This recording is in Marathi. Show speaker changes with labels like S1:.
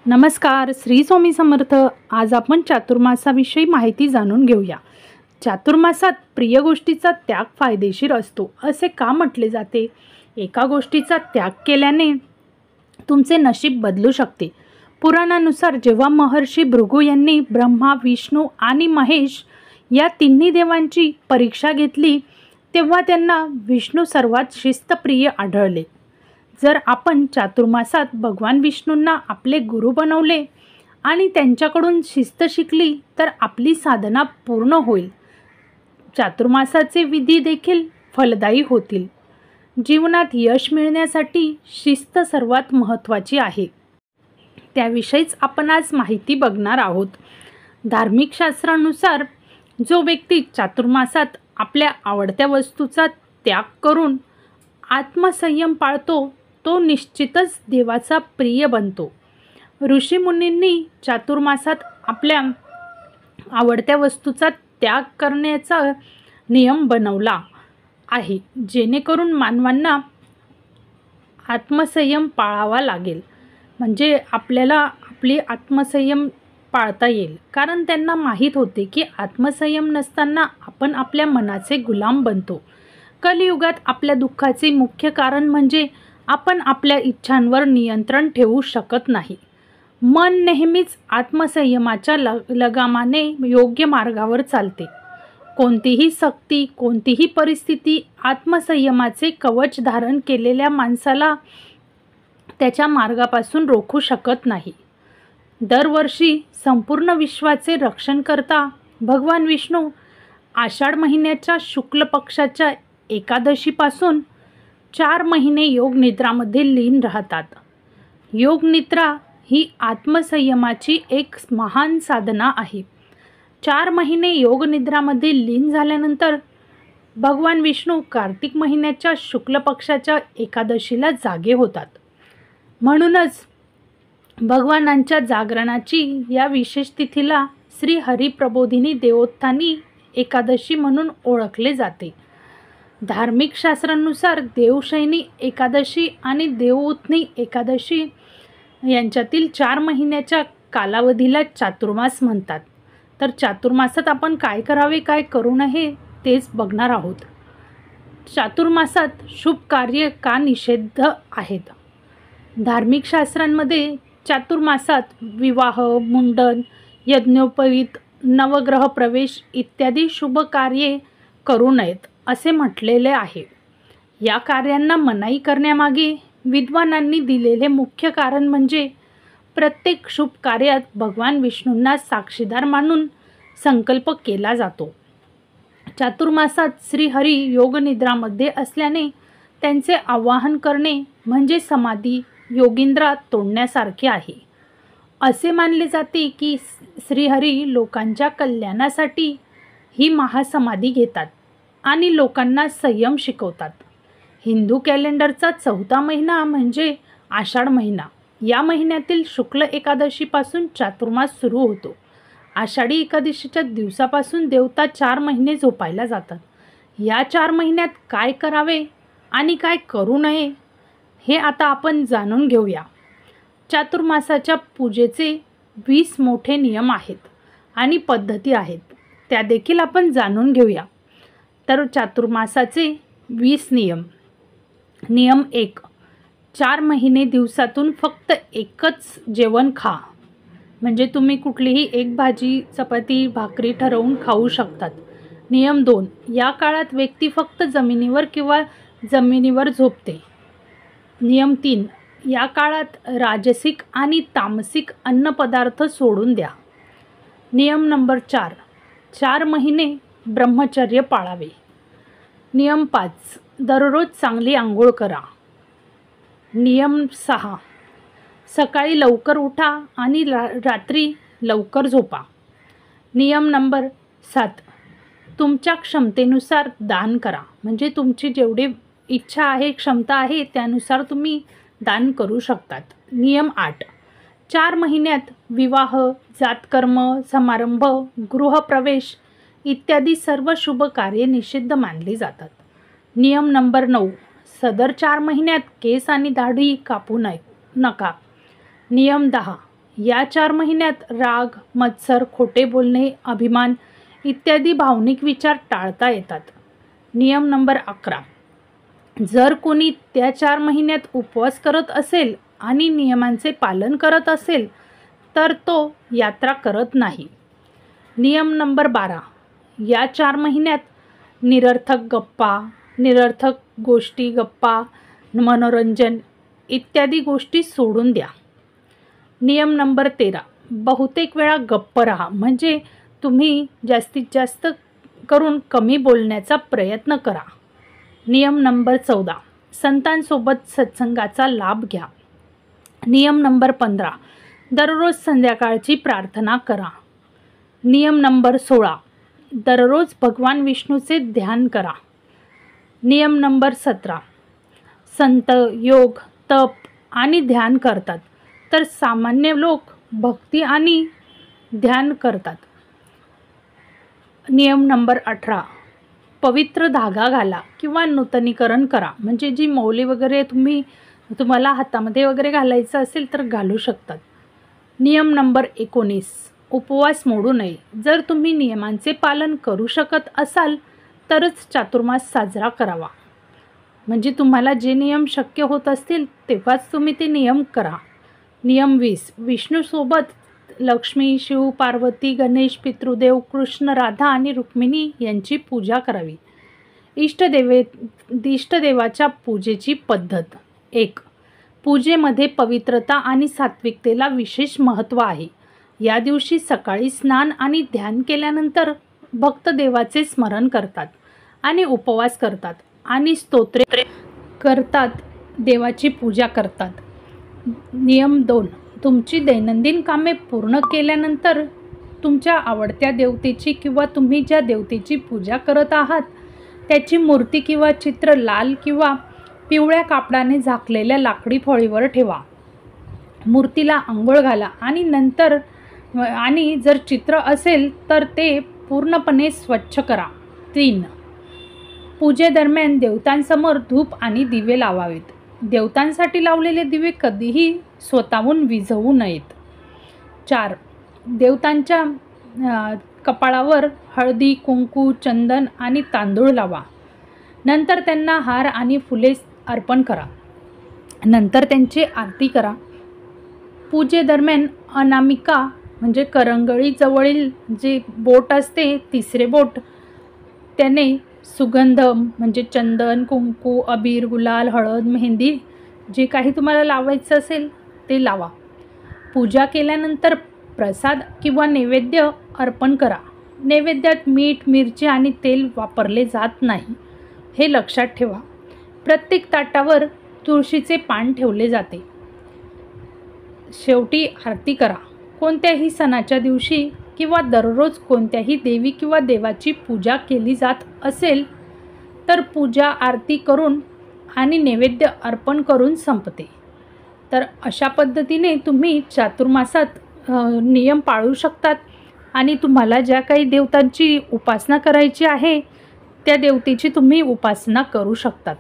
S1: नमस्कार, श्री स्वामी समर्थ. आज आपण चातुर्मासाविषयी माहिती जाणून घेऊया. चातुर्मासात प्रिय गोष्टीचा त्याग फायदेशीर असतो असे का म्हटले जाते? एका गोष्टीचा त्याग केल्याने तुमचे नशीब बदलू शकते. पुराणानुसार जेव्हा महर्षी भृगू यांनी ब्रह्मा, विष्णू आणि महेश या तिन्ही देवांची परीक्षा घेतली तेव्हा त्यांना विष्णू सर्वात शिस्तप्रिय आढळले. जर आपण चातुर्मासात भगवान विष्णूंना आपले गुरु बनवले आणि त्यांच्याकडून शिस्त शिकली तर आपली साधना पूर्ण होईल. चातुर्मासाचे विधी देखील फलदायी होतील. जीवनात यश मिळण्यासाठी शिस्त सर्वात महत्त्वाची आहे. त्याविषयीच आपण आज माहिती बघणार आहोत. धार्मिक शास्त्रानुसार जो व्यक्ती चातुर्मासात आपल्या आवडत्या वस्तूचा त्याग करून आत्मसंयम पाळतो तो निश्चितच देवाचा प्रिय बनतो. ऋषीमुनींनी चातुर्मासात आपल्या आवडत्या वस्तूचा त्याग करण्याचा नियम बनवला आहे, जेणेकरून मानवांना आत्मसंयम पाळावा लागेल. म्हणजे आपल्याला आपली आत्मसंयम पाळता येईल, कारण त्यांना माहीत होते की आत्मसंयम नसताना आपण आपल्या मनाचे गुलाम बनतो. कलियुगात आपल्या दुःखाचे मुख्य कारण म्हणजे आपण आपल्या इच्छांवर नियंत्रण ठेवू शकत नाही. मन नेहमीच आत्मसंयमाच्या लगामाने योग्य मार्गावर चालते. कोणतीही सक्ती, कोणतीही परिस्थिती आत्मसंयमाचे कवच धारण केलेल्या माणसाला त्याच्या मार्गापासून रोखू शकत नाही. दरवर्षी संपूर्ण विश्वाचे रक्षण करता भगवान विष्णू आषाढ महिन्याच्या शुक्ल पक्षाच्या एकादशीपासून 4 महिने योगनिद्रामध्ये लीन राहतात. योगनिद्रा ही आत्मसंयमाची एक महान साधना आहे. 4 महिने योगनिद्रामध्ये लीन झाल्यानंतर भगवान विष्णू कार्तिक महिन्याच्या शुक्ल पक्षाच्या एकादशीला जागे होतात. म्हणूनच भगवानांच्या जागरणाची या विशेष तिथीला श्री हरिप्रबोधिनी देवोत्थानी एकादशी म्हणून ओळखले जाते. धार्मिक शास्त्रानुसार देवशयनी एकादशी आणि देवउठणी एकादशी यांच्यातील 4 महिन्याच्या कालावधीला चातुर्मास म्हणतात. तर चातुर्मासात आपण काय करावे, काय करू नये तेच बघणार आहोत. चातुर्मासात शुभ कार्य का निषिद्ध आहेत? धार्मिक शास्त्रांमध्ये चातुर्मासात विवाह, मुंडन, यज्ञोपवीत, नवग्रह प्रवेश इत्यादी शुभ कार्ये करू नयेत असे म्हटलेले आहे. या कार्यांना मनाई करण्यामागे विद्वानांनी दिलेले मुख्य कारण म्हणजे प्रत्येक शुभ कार्यात भगवान विष्णूंना साक्षीदार मानून संकल्प केला जातो. चातुर्मासात श्रीहरी योगनिद्रामध्ये असल्याने त्यांचे आवाहन करणे म्हणजे समाधी योगिंद्रा तोडण्यासारखे आहे. असे मानले जाते की श्रीहरी लोकांच्या कल्याणासाठी ही महासमाधी घेतात आणि लोकांना संयम शिकवतात. हिंदू कॅलेंडरचा 4था महिना म्हणजे आषाढ महिना. या महिन्यातील शुक्ल एकादशीपासून चातुर्मास सुरू होतो. आषाढी एकादशीच्या दिवसापासून देवता 4 महिने झोपायला जातात. या 4 महिन्यात काय करावे आणि काय करू नये हे आता आपण जाणून घेऊया. चातुर्मासाच्या पूजेचे 20 मोठे नियम आहेत आणि पद्धती आहेत, त्या देखील आपण जाणून घेऊया. तर चातुर्मासाचे 20 नियम. नियम 1. 4 महिने दिवसातून फक्त एकच जेवण खा. म्हणजे तुम्ही कुठलीही एक भाजी, चपाती, भाकरी ठरवून खाऊ शकतात. नियम 2. या काळात व्यक्ती फक्त जमिनीवर किंवा जमिनीवर झोपते. नियम 3. या काळात राजसिक आणि तामसिक अन्नपदार्थ सोडून द्या. नियम नंबर 4. 4 महिने ब्रह्मचर्य पाळावे. नियम 5. दररोज चांगली आंघोळ करा. नियम 6. सकाळी लवकर उठा आणि रात्री लवकर झोपा. नियम नंबर 7. तुमच्या क्षमतेनुसार दान करा. म्हणजे तुमची जेवढी इच्छा आहे, क्षमता आहे त्यानुसार तुम्ही दान करू शकतात. नियम 8. 4 महिन्यात विवाह, जातकर्म, समारंभ, गृहप्रवेश इत्यादी सर्व शुभ कार्ये निषिद्ध मानली जातात. नियम नंबर 9. सदर 4 महिन्यात केस आणि दाढी कापू नका. नियम 10. या 4 महिन्यात राग, मत्सर, खोटे बोलणे, अभिमान इत्यादी भावनिक विचार टाळता येतात. नियम नंबर 11. जर कोणी त्या 4 महिन्यात उपवास करत असेल आणि नियमांचे पालन करत असेल तर तो यात्रा करत नाही. नियम नंबर 12. या 4 महिन्यात निरर्थक गप्पा, निरर्थक गोष्टी, गप्पा, मनोरंजन इत्यादी गोष्टी सोडून द्या. नियम नंबर 13. बहुतेक वेळा गप्प राहा, म्हणजे तुम्ही जास्तीत जास्त करून कमी बोलण्याचा प्रयत्न करा. नियम नंबर 14. संतांसोबत सत्संगाचा लाभ घ्या. नियम नंबर 15. दररोज संध्याकाळची प्रार्थना करा. नियम नंबर 16. दररोज भगवान विष्णूचे ध्यान करा. नियम नंबर 17. संत योग, तप आणि ध्यान करतात, तर सामान्य लोक भक्ती आणि ध्यान करतात. नियम नंबर 18. पवित्र धागा घाला किंवा नूतनीकरण करा, म्हणजे जी मौली वगैरे तुम्हाला हातामध्ये वगैरे घालायचं असेल तर घालू शकतात. नियम नंबर 19. उपवास मोडू नये. जर तुम्ही नियमांचे पालन करू शकत असाल तरच चातुर्मास साजरा करावा, म्हणजे तुम्हाला जे नियम शक्य होत असतील तेव्हाच तुम्ही ते नियम करा. नियम 20. विष्णूसोबत लक्ष्मी, शिव, पार्वती, गणेश, पितृदेव, कृष्ण, राधा आणि रुक्मिणी यांची पूजा करावी. इष्टदेवाच्या पूजेची पद्धत. 1. पूजेमध्ये पवित्रता आणि सात्विकतेला विशेष महत्त्व आहे. या दिवशी सकाळी स्नान आणि ध्यान केल्यानंतर भक्त देवाचे स्मरण करतात आणि उपवास करतात आणि स्तोत्रे करतात, देवाची पूजा करतात. नियम 2. तुमची दैनंदिन कामे पूर्ण केल्यानंतर तुमच्या आवडत्या देवतेची किंवा तुम्ही ज्या देवतेची पूजा करत आहात त्याची मूर्ती किंवा चित्र लाल किंवा पिवळ्या कापडाने झाकलेल्या लाकडी फळीवर ठेवा. मूर्तीला अंघोळ घाला आणि जर चित्र असेल तर ते पूर्णपणे स्वच्छ करा. 3. पूजेदरम्यान देवतांसमोर धूप आणि दिवे लावावेत. देवतांसाठी लावलेले दिवे कधीही स्वतःहून विझवू नयेत. 4. देवतांच्या कपाळावर हळदी, कुंकू, चंदन आणि तांदूळ लावा. नंतर त्यांना हार आणि फुले अर्पण करा. नंतर त्यांची आरती करा. पूजेदरम्यान अनामिका म्हणजे करंगळीजवळील जे बोट असते, तिसरे बोट, त्याने सुगंध म्हणजे चंदन, कुंकू, अबीर, गुलाल, हळद, मेहंदी जे काही तुम्हाला लावायचं असेल ते लावा. पूजा केल्यानंतर प्रसाद किंवा नैवेद्य अर्पण करा. नैवेद्यात मीठ, मिरची आणि तेल वापरले जात नाही, हे लक्षात ठेवा. प्रत्येक ताटावर तुळशीचे पान ठेवले जाते. शेवटी आरती करा. कोणत्याही सणाच्या दिवशी किंवा दररोज कोणत्याही देवी किंवा देवाची पूजा केली जात असेल तर पूजा आरती करून आणि नैवेद्य अर्पण करून संपते. तर अशा पद्धतीने तुम्ही चातुर्मासात नियम पाळू शकतात आणि तुम्हाला ज्या काही देवतांची उपासना करायची आहे त्या देवतेची तुम्ही उपासना करू शकतात.